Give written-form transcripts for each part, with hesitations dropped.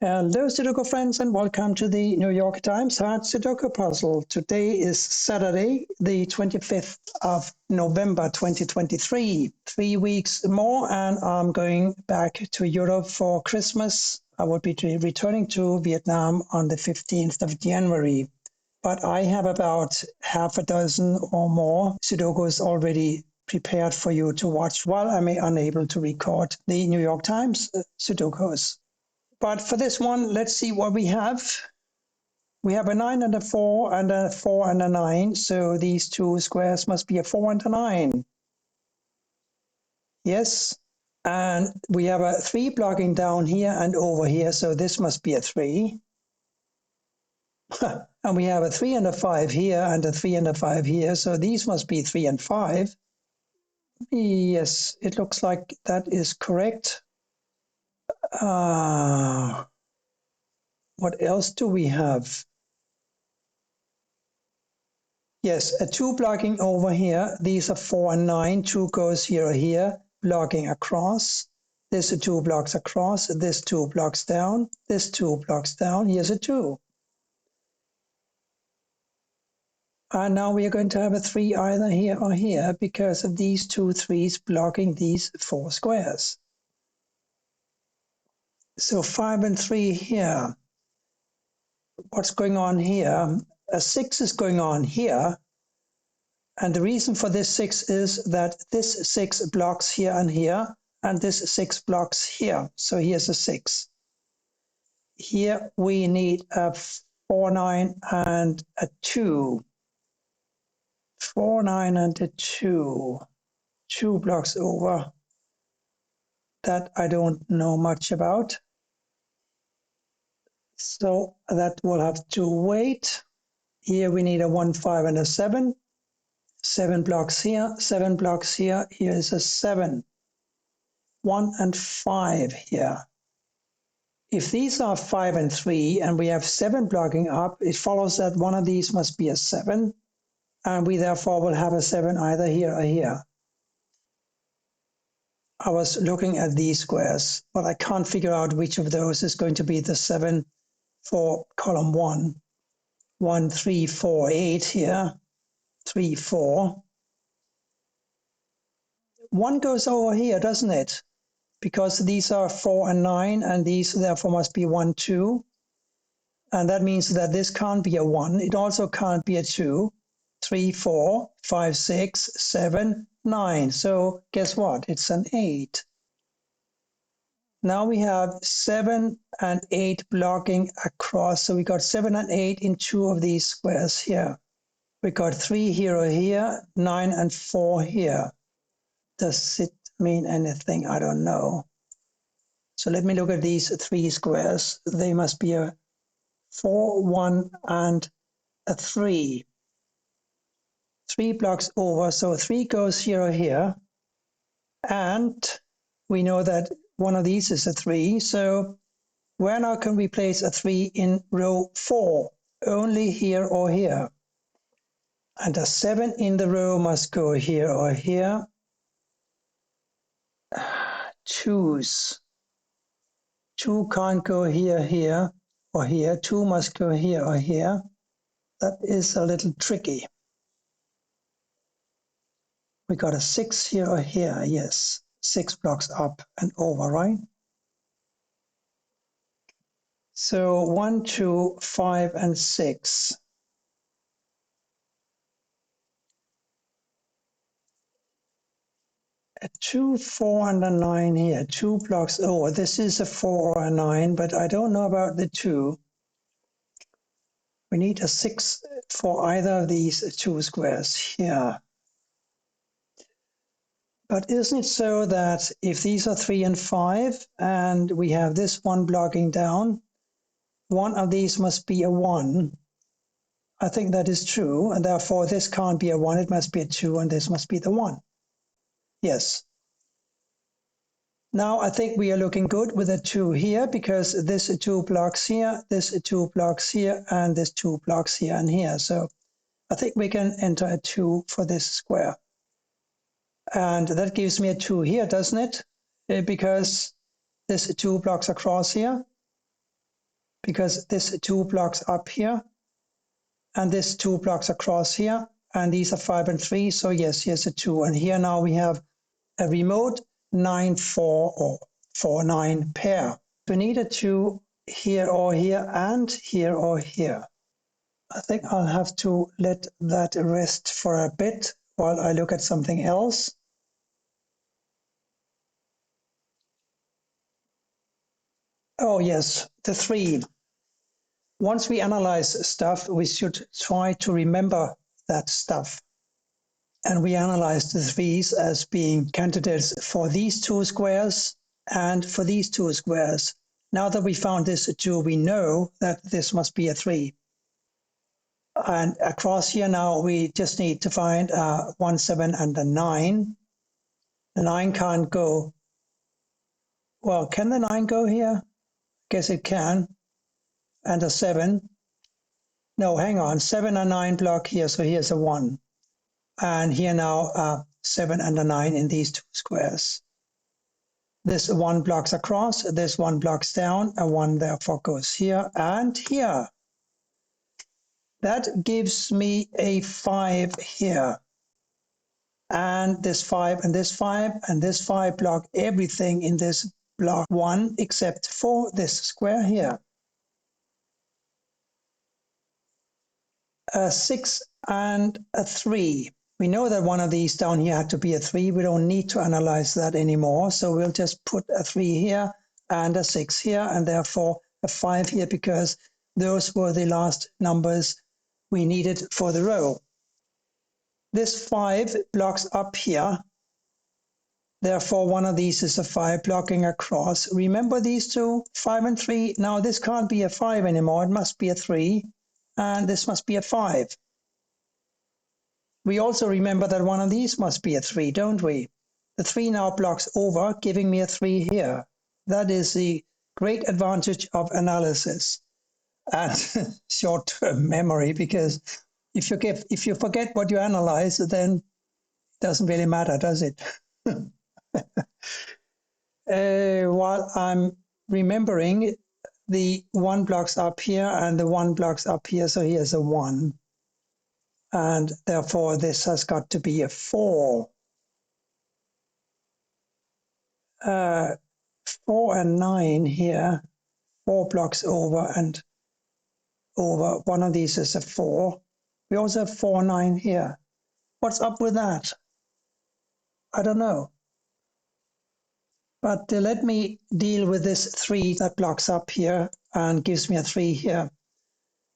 Hello, Sudoku friends, and welcome to the New York Times Hard Sudoku puzzle. Today is Saturday, the 25th of November, 2023. 3 weeks more, and I'm going back to Europe for Christmas. I will be returning to Vietnam on the 15th of January. But I have about half a dozen or more Sudokus already prepared for you to watch while I'm unable to record the New York Times Sudokus. But for this one, let's see what we have. We have a 9 and a 4 and a 4 and a 9. So these two squares must be a 4 and a 9. Yes. And we have a 3 blocking down here and over here. So this must be a 3. And we have a 3 and a 5 here and a 3 and a 5 here. So these must be 3 and 5. Yes, it looks like that is correct. What else do we have? Yes, a 2 blocking over here. These are 4 and 9. 2 goes here or here, blocking across. This 2 blocks across. This 2 blocks down. This 2 blocks down. Here's a 2. And now we are going to have a 3 either here or here because of these 2 3s blocking these 4 squares. So 5 and 3 here. What's going on here? A 6 is going on here. And the reason for this 6 is that this 6 blocks here and here, and this 6 blocks here. So here's a 6. Here we need a 4, 9, and a 2. 4, 9, and a 2. 2 blocks over. That I don't know much about. So that will have to wait. Here we need a 1, 5, and a 7. 7 blocks here, 7 blocks here. Here is a 7. 1 and 5 here. If these are 5 and 3 and we have 7 blocking up, it follows that one of these must be a 7, and we therefore will have a 7 either here or here. I was looking at these squares, but I can't figure out which of those is going to be the 7 for column 1. 1, 3, 4, 8 here. 3, 4. 1 goes over here, doesn't it? Because these are 4 and 9, and these therefore must be 1, 2. And that means that this can't be a 1. It also can't be a 2. 3, 4, 5, 6, 7, 9. So guess what? It's an 8. Now we have 7 and 8 blocking across. So we got 7 and 8 in 2 of these squares here. We got 3 here or here, 9 and 4 here. Does it mean anything? I don't know. So let me look at these 3 squares. They must be a 4, 1, and a 3. 3 blocks over, so 3 goes here or here. And we know that one of these is a 3. So where now can we place a 3 in row 4? Only here or here. And a 7 in the row must go here or here. Choose. 2 can't go here, here, or here. 2 must go here or here. That is a little tricky. We got a 6 here or here, yes. 6 blocks up and over, right? So 1, 2, 5, and 6. A 2, 4, and a 9 here. 2 blocks over. This is a 4 or a 9, but I don't know about the 2. We need a 6 for either of these 2 squares here. But isn't it so that if these are 3 and 5, and we have this one blocking down, one of these must be a 1. I think that is true, and therefore this can't be a 1, it must be a 2, and this must be the 1. Yes. Now I think we are looking good with a 2 here, because this 2 blocks here, this 2 blocks here, and this 2 blocks here and here. So I think we can enter a 2 for this square. And that gives me a 2 here, doesn't it? Because this 2 blocks across here. because this 2 blocks up here, and this 2 blocks across here, and these are 5 and 3, so yes, here's a 2. And here now we have a remote 9-4 or 4-9 pair. We need a 2 here or here and here or here. I think I'll have to let that rest for a bit while I look at something else. Oh yes, the 3. Once we analyze stuff, we should try to remember that stuff. And we analyzed the 3s as being candidates for these 2 squares and for these 2 squares. Now that we found this 2, we know that this must be a 3. And across here now, we just need to find 1, 7, and a 9. The 9 can't go. Well, can the 9 go here? Guess it can. And a 7. No, hang on. 7 and 9 block here, so here's a 1. And here now, 7 and a 9 in these 2 squares. This 1 blocks across, this 1 blocks down, a 1 therefore goes here and here. That gives me a 5 here. And this 5 and this 5 and this 5 block everything in this block 1 except for this square here. A 6 and a 3. We know that one of these down here had to be a 3. We don't need to analyze that anymore. So we'll just put a 3 here and a 6 here, and therefore a 5 here, because those were the last numbers we needed for the row. This 5 blocks up here. Therefore, one of these is a 5 blocking across. Remember these 2, 5 and 3. Now this can't be a 5 anymore. It must be a 3. And this must be a 5. We also remember that one of these must be a 3, don't we? The 3 now blocks over, giving me a 3 here. That is the great advantage of analysis and short-term memory, because if you forget what you analyze, then it doesn't really matter, does it? While I'm remembering, the 1 blocks up here and the 1 blocks up here, so here's a 1. And therefore, this has got to be a 4. 4 and 9 here, 4 blocks over and over. One of these is a 4. We also have 4, 9 here. What's up with that? I don't know. But let me deal with this 3 that blocks up here and gives me a 3 here.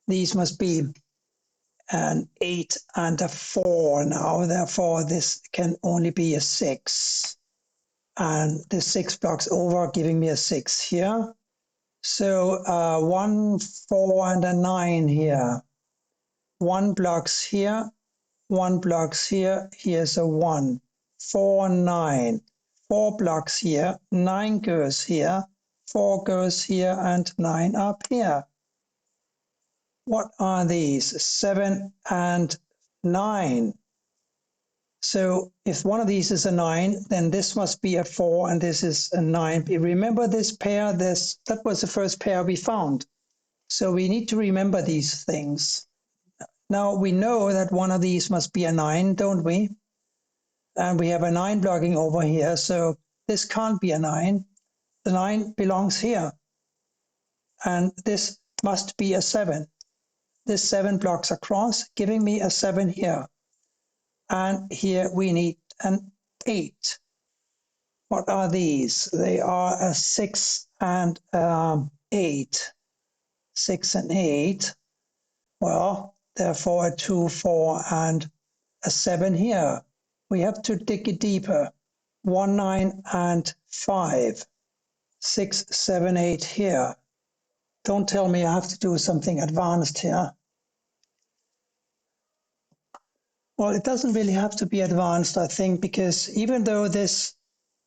These must be an 8 and a 4 now. Therefore, this can only be a 6. And the 6 blocks over, giving me a 6 here. So 1, 4, and a 9 here. 1 blocks here, 1 blocks here, here's a 1. 4, 9. 4 blocks here, 9 goes here, 4 goes here, and 9 up here. What are these? 7 and 9. So if one of these is a 9, then this must be a 4 and this is a 9. Remember this pair, that was the first pair we found. So we need to remember these things. Now we know that one of these must be a 9, don't we? And we have a 9 blocking over here, so this can't be a 9. The 9 belongs here. And this must be a 7. This 7 blocks across, giving me a 7 here. And here we need an 8. What are these? They are a 6 and 8. 6 and 8. Well, therefore a 2, 4, and a 7 here. We have to dig it deeper. 1, 9, and 5. 6, 7, 8 here. Don't tell me I have to do something advanced here. Well, it doesn't really have to be advanced, I think, because even though this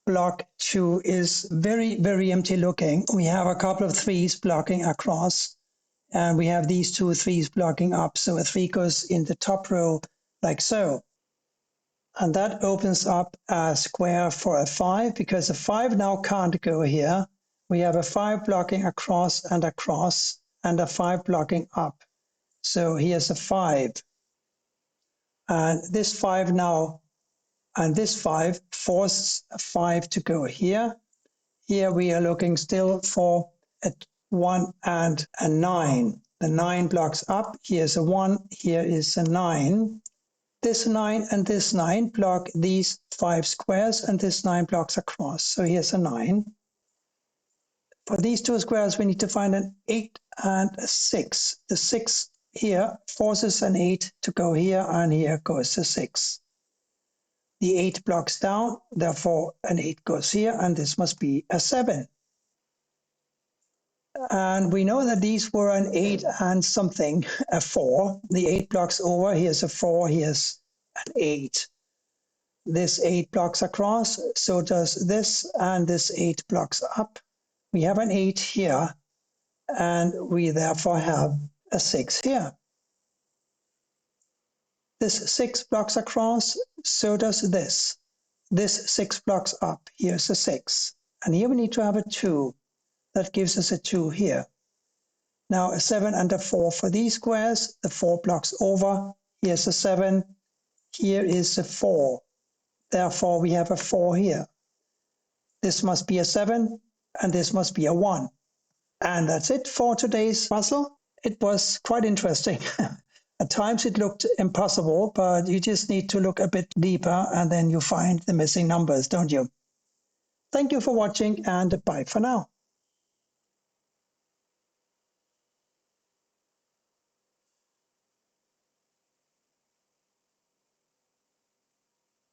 block 2 is very, very empty looking, we have a couple of 3s blocking across, and we have these 2 3s blocking up. So a 3 goes in the top row like so. And that opens up a square for a 5, because a 5 now can't go here. We have a 5 blocking across and across, and a 5 blocking up. So here's a 5. And this 5 now, and this 5 forces a 5 to go here. Here we are looking still for a 1 and a 9. The 9 blocks up. Here's a 1. Here is a 9. This 9 and this 9 block these 5 squares, and this 9 blocks across. So here's a 9. For these two squares, we need to find an 8 and a 6. The 6 here forces an 8 to go here, and here goes a 6. The 8 blocks down, therefore an 8 goes here, and this must be a 7. And we know that these were an 8 and something, a 4. The 8 blocks over, here's a 4, here's an 8. This 8 blocks across, so does this, and this 8 blocks up. We have an 8 here, and we therefore have a 6 here. This 6 blocks across, so does this. This 6 blocks up, here's a 6. And here we need to have a 2. That gives us a 2 here. Now a 7 and a 4 for these squares, the 4 blocks over, here's a 7, here is a 4. Therefore we have a 4 here. This must be a 7, and this must be a 1. And that's it for today's puzzle. It was quite interesting. At times it looked impossible, but you just need to look a bit deeper and then you find the missing numbers, don't you? Thank you for watching, and bye for now.